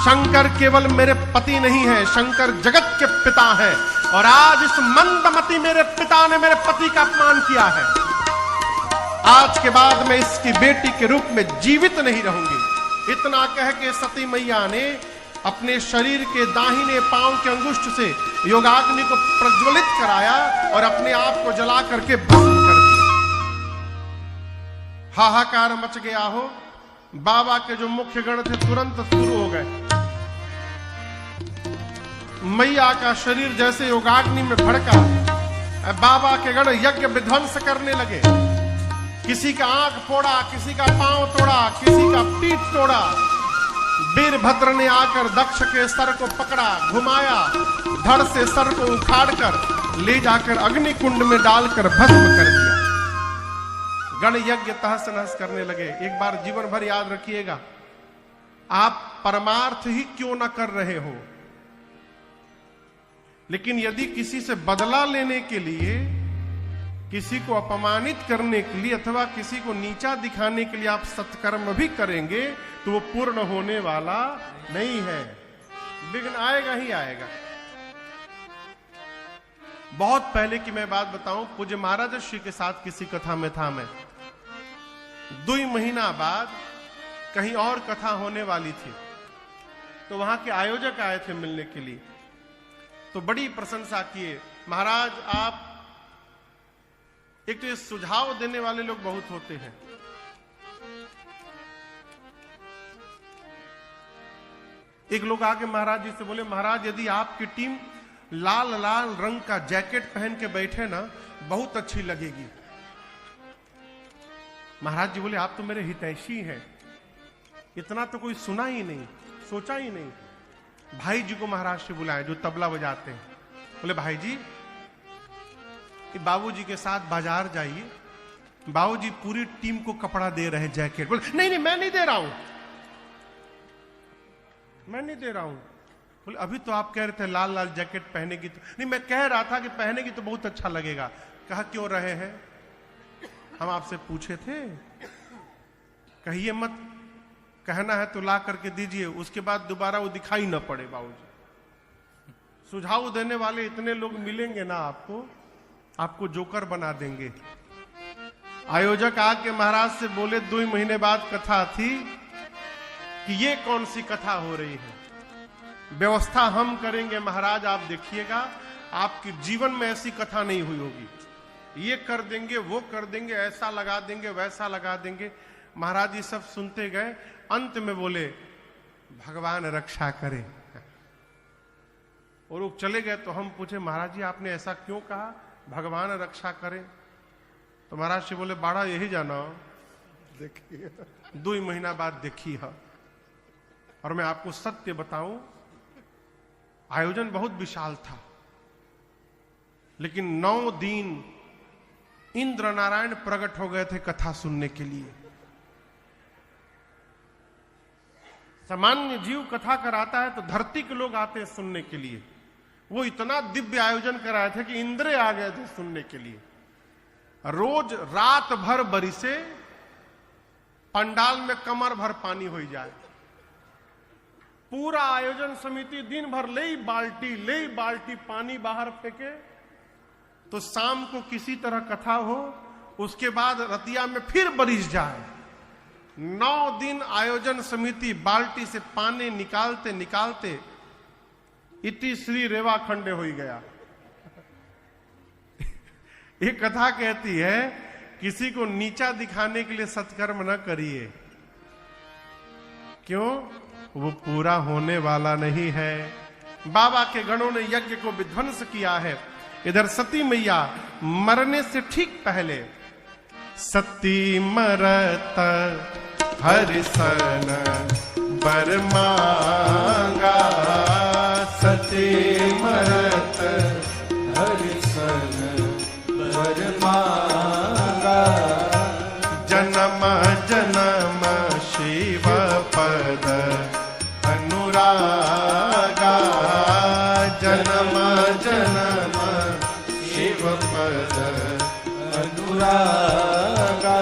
शंकर केवल मेरे पति नहीं है, शंकर जगत के पिता हैं, और आज इस मंदमती मेरे पिता ने मेरे पति का अपमान किया है। आज के बाद मैं इसकी बेटी के रूप में जीवित नहीं रहूंगी। इतना कह के सती मैया ने अपने शरीर के दाहिने पांव के अंगुष्ठ से योगाग्नि को प्रज्वलित कराया और अपने आप को जला करके भस्म कर दिया। हाहाकार मच गया हो। बाबा के जो मुख्य गण थे तुरंत शुरू हो गए। मैया का शरीर जैसे योगाग्नि में भड़का, बाबा के गण यज्ञ विध्वंस करने लगे। किसी का आंख फोड़ा, किसी का पांव तोड़ा, किसी का पीठ तोड़ा। वीरभद्र ने आकर दक्ष के सर को पकड़ा, घुमाया, धड़ से सर को उखाड़कर ले जाकर अग्नि कुंड में डालकर भस्म कर दिया। गण यज्ञ तहस नहस करने लगे। एक बार जीवन भर याद रखिएगा, आप परमार्थ ही क्यों न कर रहे हो, लेकिन यदि किसी से बदला लेने के लिए, किसी को अपमानित करने के लिए अथवा किसी को नीचा दिखाने के लिए आप सत्कर्म भी करेंगे तो वो पूर्ण होने वाला नहीं है, विघ्न आएगा ही आएगा। बहुत पहले की मैं बात बताऊं, पूज्य महाराज श्री के साथ किसी कथा में था मैं। 2 महीना बाद कहीं और कथा होने वाली थी, तो वहां के आयोजक आए थे मिलने के लिए, तो बड़ी प्रशंसा किए। महाराज आप, एक तो ये सुझाव देने वाले लोग बहुत होते हैं। एक लोग आके महाराज जी से बोले, महाराज यदि आपकी टीम लाल लाल रंग का जैकेट पहन के बैठे ना, बहुत अच्छी लगेगी। महाराज जी बोले, आप तो मेरे हितैषी हैं, इतना तो कोई सुना ही नहीं, सोचा ही नहीं। भाई जी को महाराज से बुलाए जो तबला बजाते हैं। बोले, भाई जी बाबूजी के साथ बाजार जाइए, बाबूजी पूरी टीम को कपड़ा दे रहे हैं, जैकेट। बोले, नहीं नहीं मैं नहीं दे रहा हूं, मैं नहीं दे रहा हूं। बोले, अभी तो आप कह रहे थे लाल लाल जैकेट पहनेगी तो। नहीं, मैं कह रहा था कि पहनेगी तो बहुत अच्छा लगेगा। कहा, क्यों रहे हैं, हम आपसे पूछे थे। कहिए मत, कहना है तो ला करके दीजिए, उसके बाद दोबारा वो दिखाई ना पड़े। बाबूजी सुझाव देने वाले इतने लोग मिलेंगे ना आपको जोकर बना देंगे। आयोजक आके महाराज से बोले, 2 महीने बाद कथा थी कि ये कौन सी कथा हो रही है, व्यवस्था हम करेंगे महाराज, आप देखिएगा आपके जीवन में ऐसी कथा नहीं हुई होगी, ये कर देंगे वो कर देंगे, ऐसा लगा देंगे वैसा लगा देंगे। महाराज जी सब सुनते गए, अंत में बोले, भगवान रक्षा करे, और वो चले गए। तो हम पूछे, महाराज जी आपने ऐसा क्यों कहा, भगवान रक्षा करे? तो महाराज जी बोले, बाड़ा यही जाना, देखिए 2 महीना बाद देखी है। और मैं आपको सत्य बताऊं, आयोजन बहुत विशाल था, लेकिन 9 दिन इंद्र नारायण प्रकट हो गए थे कथा सुनने के लिए। सामान्य जीव कथा कराता है तो धरती के लोग आते हैं सुनने के लिए। वो इतना दिव्य आयोजन कराए थे कि इंद्र आ गए थे सुनने के लिए। रोज रात भर बरिसे, पंडाल में कमर भर पानी हो जाए। पूरा आयोजन समिति दिन भर ले बाल्टी पानी बाहर फेंके, तो शाम को किसी तरह कथा हो, उसके बाद रतिया में फिर बारिश जाए। 9 दिन आयोजन समिति बाल्टी से पानी निकालते निकालते इति श्री रेवा खंडे हो गया। ये कथा कहती है किसी को नीचा दिखाने के लिए सत्कर्म न करिए। क्यों? वो पूरा होने वाला नहीं है। बाबा के गणों ने यज्ञ को विध्वंस किया है। इधर सती मैया मरने से ठीक पहले, सती मरत हरिसन बर मांगा, सती मरत हरिसन बर मांगा, जन्म जन्म शिव पद अनुरागा, जन्म जन्म शिव पद अनुरागा,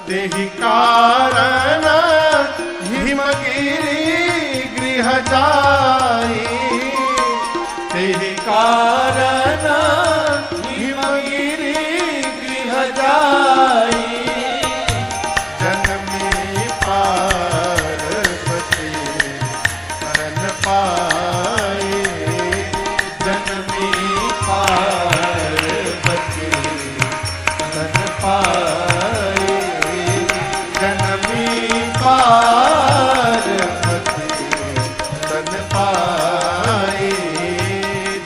तेहि कारण हिमगिरी गृह जाई, तेहि कारण हिमगिरी गृह जाई, जन्मी पार्वती शरण पाई, जन्मी पार्वती शरण पाई, जन्मी पार्वती शरण पाई,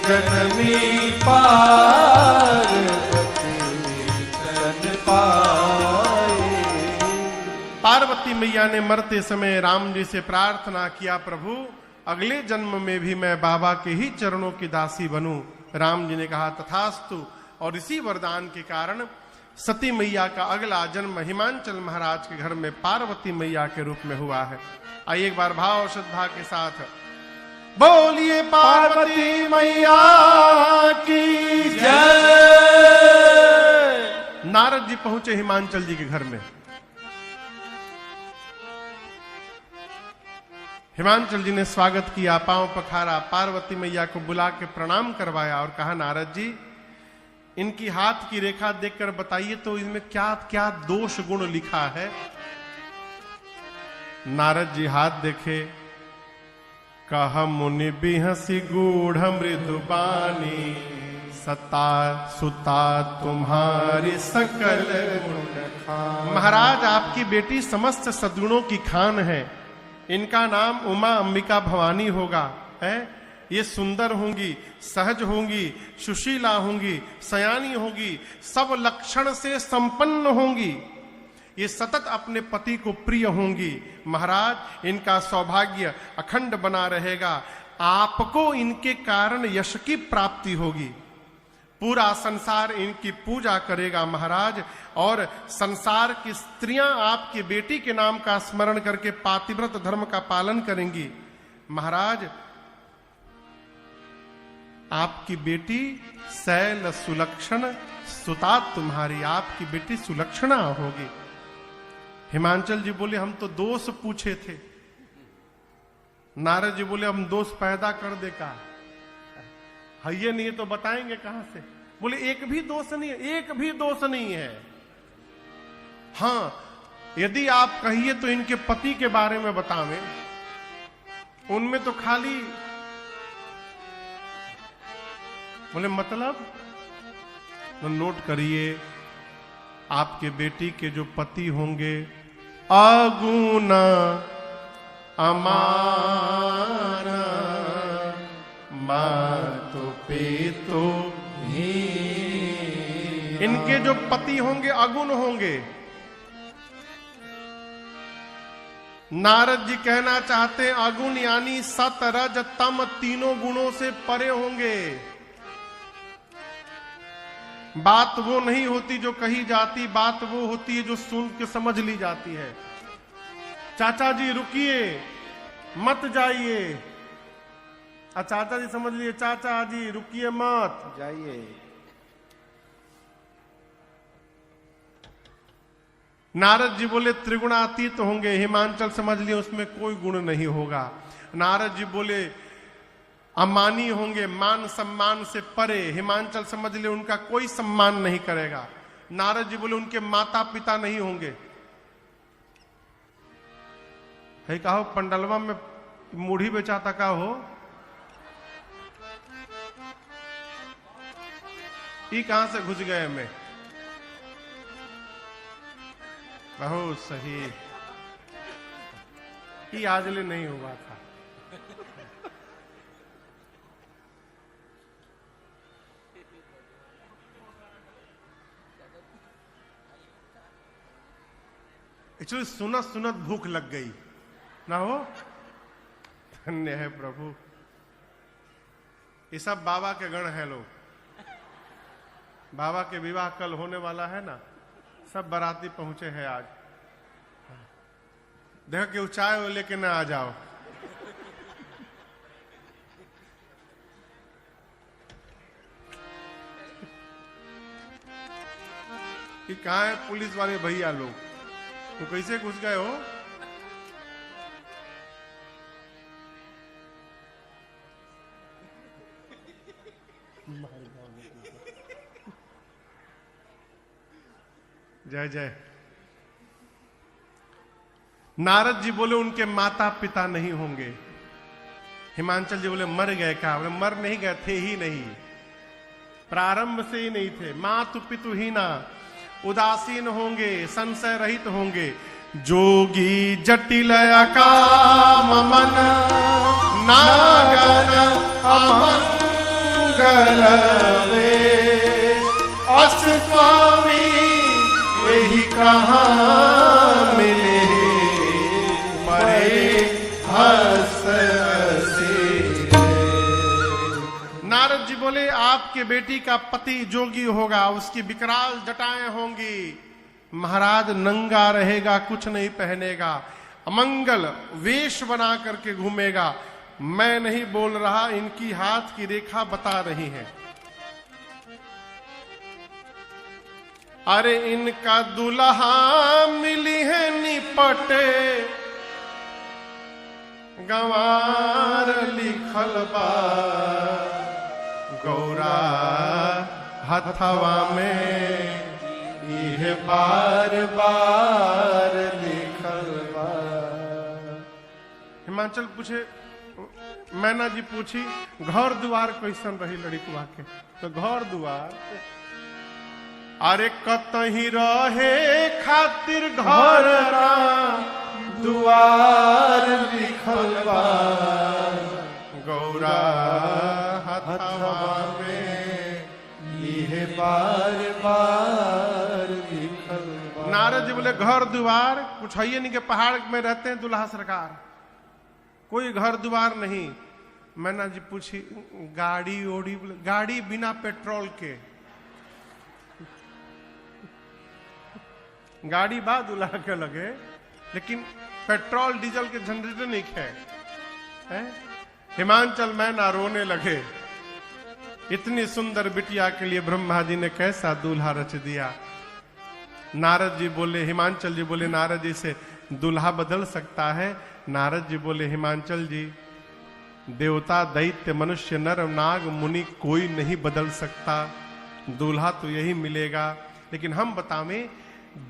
जन्मी पार्वती शरण पाई। पार्वती मैया ने मरते समय राम जी से प्रार्थना किया, प्रभु अगले जन्म में भी मैं बाबा के ही चरणों की दासी बनूं। राम जी ने कहा तथास्तु, और इसी वरदान के कारण सती मैया का अगला जन्म हिमांचल महाराज के घर में पार्वती मैया के रूप में हुआ है। आइए एक बार भाव और श्रद्धा के साथ बोलिए पार्वती मैया की जय। नारद जी पहुंचे हिमांचल जी के घर में। हिमांचल जी ने स्वागत किया, पांव पखारा, पार्वती मैया को बुला के प्रणाम करवाया और कहा नारद जी इनकी हाथ की रेखा देखकर बताइए तो इनमें क्या क्या दोष गुण लिखा है। नारद जी हाथ देखे, कहा मुनि बिहसी गूढ़ मृदुबानी, सता सुता तुम्हारी सकल गुण खान। महाराज आपकी बेटी समस्त सद्गुणों की खान है। इनका नाम उमा अंबिका भवानी होगा। है ये सुंदर होंगी, सहज होंगी, सुशीला होंगी, सयानी होंगी, सब लक्षण से संपन्न होंगी। ये सतत अपने पति को प्रिय होंगी। महाराज इनका सौभाग्य अखंड बना रहेगा। आपको इनके कारण यश की प्राप्ति होगी। पूरा संसार इनकी पूजा करेगा महाराज, और संसार की स्त्रियां आपकी बेटी के नाम का स्मरण करके पातिव्रत धर्म का पालन करेंगी। महाराज आपकी बेटी शैल सुलक्षण सुता तुम्हारी, आपकी बेटी सुलक्षणा होगी। हिमांचल जी बोले हम तो दोष पूछे थे। नारद जी बोले हम दोष पैदा कर दे का है, ये नहीं तो बताएंगे कहां से। बोले एक भी दोष नहीं है, एक भी दोष नहीं है। हाँ यदि आप कहिए तो इनके पति के बारे में बतावें, उनमें तो खाली बोले मतलब तो नोट करिए, आपके बेटी के जो पति होंगे अगुना अमाना मातु पितु ही, इनके जो पति होंगे अगुण होंगे। नारद जी कहना चाहते हैं अगुण यानी सत रज तम तीनों गुणों से परे होंगे। बात वो नहीं होती जो कही जाती, बात वो होती है जो सुन के समझ ली जाती है। चाचा जी रुकिए, मत जाइए। चाचा जी समझ लिए, चाचा जी रुकिए मत जाइए। नारद जी बोले त्रिगुणातीत होंगे। हिमांचल समझ लिए उसमें कोई गुण नहीं होगा। नारद जी बोले अमानी होंगे, मान सम्मान से परे। हिमांचल समझ लिए उनका कोई सम्मान नहीं करेगा। नारद जी बोले उनके माता पिता नहीं होंगे। है कहो पंडलवा में मूढ़ी बेचाता का हो, ये कहां से घुस गए में। बहुत सही, ये आजले नहीं हुआ था। एक्चुअली सुनत सुनत भूख लग गई ना हो। धन्य है प्रभु, ये सब बाबा के गण है लोग। बाबा के विवाह कल होने वाला है ना, सब बाराती पहुंचे हैं आज। देखो कि चाय लेके ना आ जाओ। कि कहां है पुलिस वाले भैया लोग, तो कैसे घुस गए हो। जय जय। नारद जी बोले उनके माता पिता नहीं होंगे। हिमांचल जी बोले मर गए क्या। बोले मर नहीं गए, थे ही नहीं, प्रारंभ से ही नहीं थे। मातु पितु ही ना, उदासीन होंगे, संशय रहित होंगे। जोगी जटिल अकाम मन, नागन अमंगल वे। अस स्वामी यही कहाँ मिले, मरे हंस हंसे। नारद जी बोले आपके बेटी का पति जोगी होगा, उसकी विकराल जटाएं होंगी। महाराज नंगा रहेगा, कुछ नहीं पहनेगा, अमंगल वेश बना करके घूमेगा। मैं नहीं बोल रहा, इनकी हाथ की रेखा बता रही है। अरे इनका दुल्हा मिली है निपटे, गंवार लिखल बा। गौरा हथवा में यह बार बार लिखल बा। हिमांचल पूछे, मैना जी पूछी घर दुआर कैसन रही लड़कुआ के। तो घर दुआर, अरे कतही रहे खातिर घर ना दुआर लिखल बा। गौरा हथवा में यह बार बार लिखल बा। नारद जी बोले घर दुआर कुछ है नहीं, के पहाड़ में रहते हैं दुल्हा सरकार, कोई घर दुआर नहीं। मैना जी पूछी गाड़ी ओड़ी, बोले गाड़ी बिना पेट्रोल के। गाड़ी बा दुल्हा के लगे, लेकिन पेट्रोल डीजल के जनरेटर नहीं है। हिमांचल मैना रोने लगे, इतनी सुंदर बिटिया के लिए ब्रह्मा जी ने कैसा दूल्हा रच दिया। नारद जी बोले, हिमांचल जी बोले नारद जी से दूल्हा बदल सकता है। नारद जी बोले हिमांचल जी, देवता दैत्य मनुष्य नर नाग मुनि कोई नहीं बदल सकता, दूल्हा तो यही मिलेगा। लेकिन हम बतावें,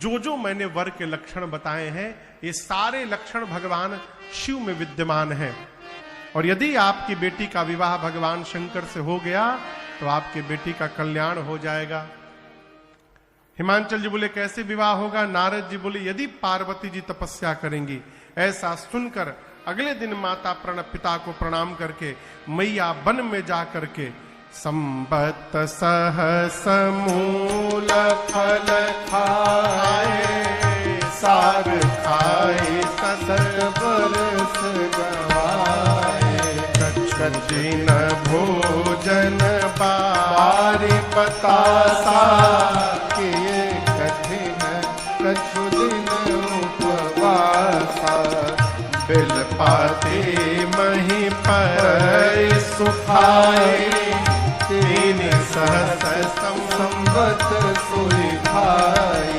जो जो मैंने वर के लक्षण बताए हैं, ये सारे लक्षण भगवान शिव में विद्यमान हैं। और यदि आपकी बेटी का विवाह भगवान शंकर से हो गया तो आपकी बेटी का कल्याण हो जाएगा। हिमांचल जी बोले कैसे विवाह होगा। नारद जी बोले यदि पार्वती जी तपस्या करेंगी। ऐसा सुनकर अगले दिन माता पिता को प्रणाम करके मैया वन में जा करके संबत सहस मूल फल खाए, साग खाए सदन बरस गवाए। कछिन भोजन बारी बतासा, सुखाए, तीन सहस संवत सोई भाई,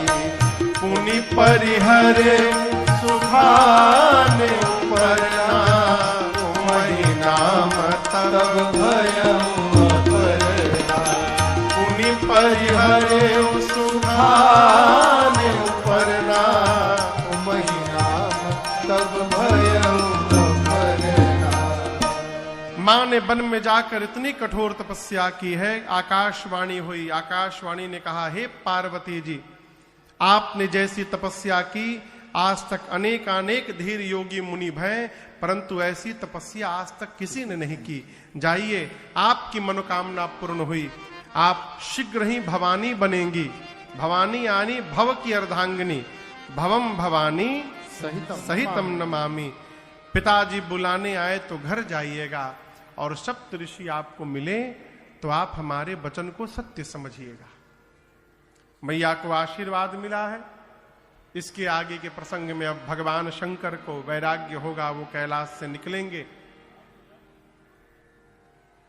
पुनि परिहरे सुखाने परना, मही नाम तब भयम अपरना, पुनि परिहरे सुखाने परना, मही नाम तब भयम अपरना। मां ने वन में जाकर इतनी कठोर तपस्या की है। आकाशवाणी हुई, आकाशवाणी ने कहा, हे पार्वती जी, आपने जैसी तपस्या की आज तक अनेक धीर योगी मुनि भय, परंतु ऐसी तपस्या आज तक किसी ने नहीं की। जाइए, आपकी मनोकामना पूर्ण हुई, आप शीघ्र ही भवानी बनेंगी। भवानी यानी भव की अर्धांगिनी, भवम भवानी सहितम नमामि। पिताजी बुलाने आए तो घर जाइएगा, और सप्त ऋषि आपको मिले तो आप हमारे वचन को सत्य समझिएगा। मैया को आशीर्वाद मिला है। इसके आगे के प्रसंग में अब भगवान शंकर को वैराग्य होगा, वो कैलाश से निकलेंगे।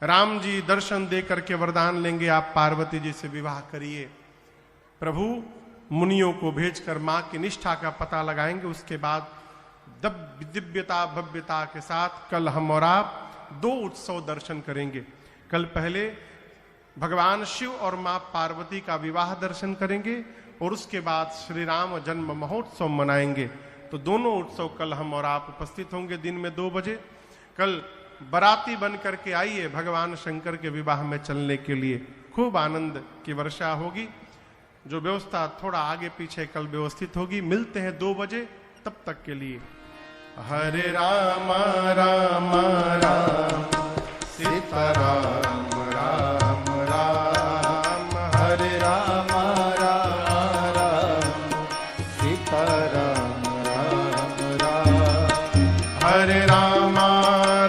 राम जी दर्शन दे करके वरदान लेंगे, आप पार्वती जी से विवाह करिए। प्रभु मुनियों को भेजकर मां की निष्ठा का पता लगाएंगे। उसके बाद दिव्यता भव्यता के साथ कल हम और आप 2 उत्सव दर्शन करेंगे। कल पहले भगवान शिव और मां पार्वती का विवाह दर्शन करेंगे, और उसके बाद श्री राम जन्म महोत्सव मनाएंगे। तो दोनों उत्सव कल हम और आप उपस्थित होंगे दिन में 2 बजे। कल बराती बन करके आइए भगवान शंकर के विवाह में चलने के लिए। खूब आनंद की वर्षा होगी। जो व्यवस्था थोड़ा आगे पीछे कल व्यवस्थित होगी। मिलते हैं 2 बजे, तब तक के लिए हरे राम राम राम सीताराम राम राम, हरे राम राम राम सीताराम राम राम, हरे राम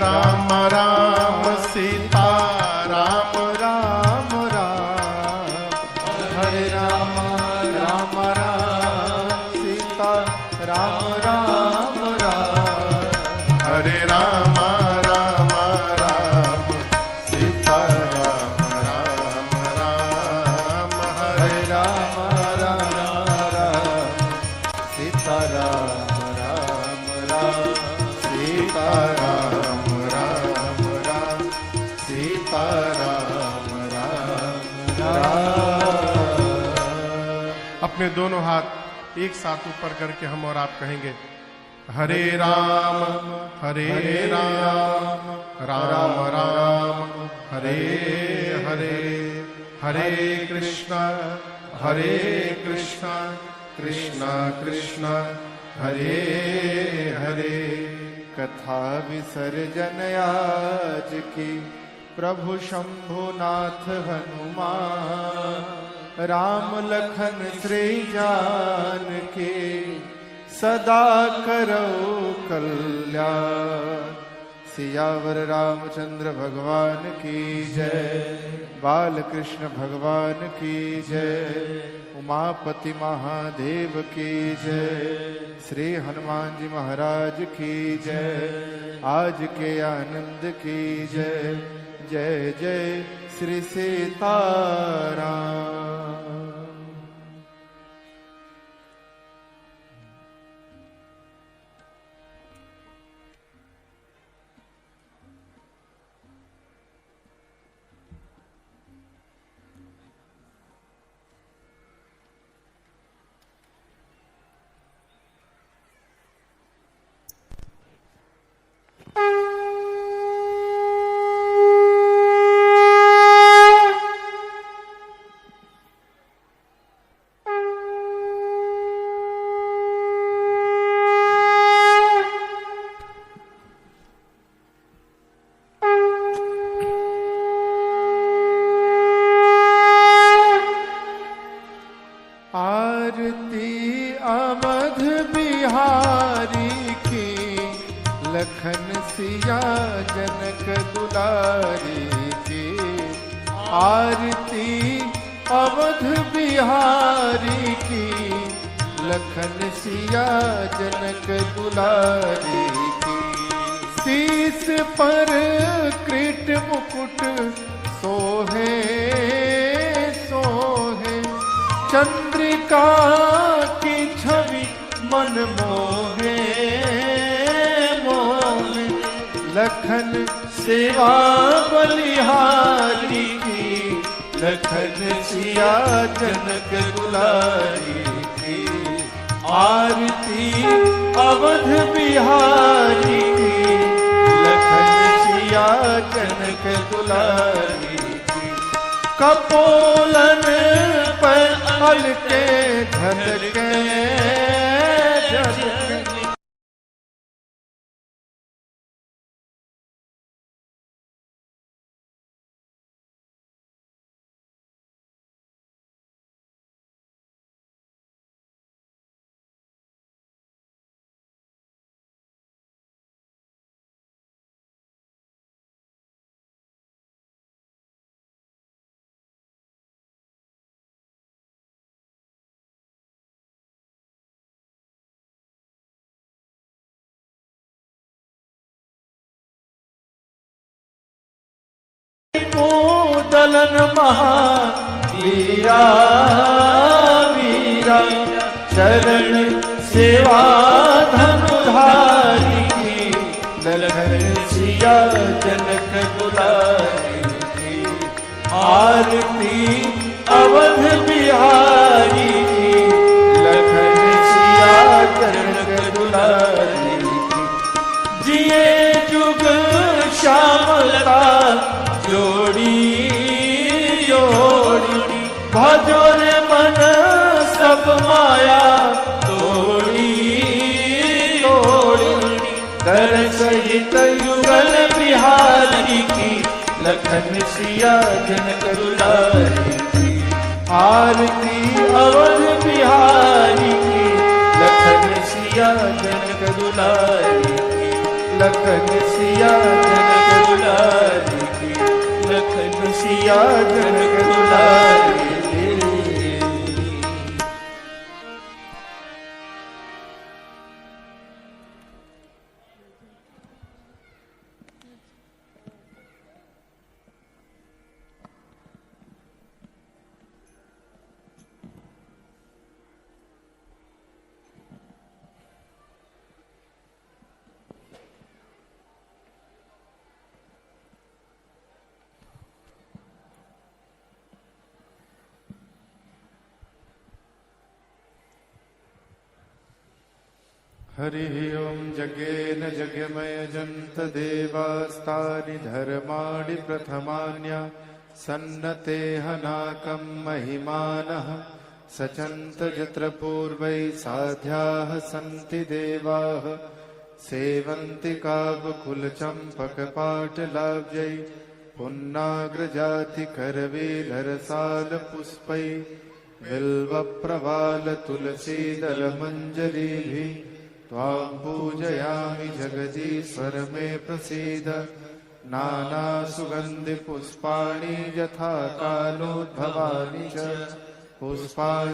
राम राम सीताराम राम राम, हरे राम राम राम सीता राम राम राम, हरे राम राम राम सीताराम राम राम, हरे राम राम राम सीता राम राम राम, सीताराम राम राम सीताराम राम राम। अपने दोनों हाथ एक साथ ऊपर करके हम और आप कहेंगे, हरे राम राम राम राम हरे हरे, हरे कृष्ण कृष्ण कृष्ण हरे हरे। कथा विसर्जन आज की प्रभु शंभुनाथ हनुमान, राम लखन श्री जानकी सदा करो कल्याण। सियावर रामचंद्र भगवान की जय, बाल कृष्ण भगवान की जय, उमापति महादेव की जय, श्री हनुमान जी महाराज की जय, आज के आनंद की जय। जय जय श्री सीताराम। लखन सिया जनक दुलारी की आरती अवध बिहारी की, लखन सिया जनक दुलारी की। शीस पर कृट मुकुट सोहे सोहे, चंद्रिका की छवि मन मोहे मोहे, लखन सेवा बलिहारी की, लखन सिया जनक दुलारी की, आरती अवध बिहारी की, लखन सिया जनक दुलारी की, कपोलन पर अलके झलके झलके, दलन महावीरा वीरा, शरण सेवा धनुधारी की, लखन सिया जनक दुलारी की, आरती अवध बिहारी की, लखन सिया जनक दुलारी की, जिए जुग श्यामलता जोड़ी जोड़ी, भजो रे मन सब माया तोड़ी तोड़ी, कर सहित युगल बिहारी की, लखन सिया जनक दुलारी की, आरती अवध बिहारी की, लखन सिया जनक दुलारी की, लखन सिया जनक दुलारी की, लखन सिया जनक दुलारी की। हरि ओम जगेन जगमय जंत देवास्तानि धर्माणि प्रथमान्या, सन्नते हनाकं महिमानः, सचन्त यत्र पूर्वै साध्याः सन्ति देवाः, सेवन्ति कावकुलचम्पकपाटलाब्जै, पुन्नाग्रजाति करवीधरसालपुष्पै, बिल्वप्रवाल तुलसीदल मञ्जरीभिः, त्वां पूजयामि जगदीश्वर मे प्रसीद, नाना सुगन्धि पुष्पाणि यथा कालोद्भवानि च पुष्पाणि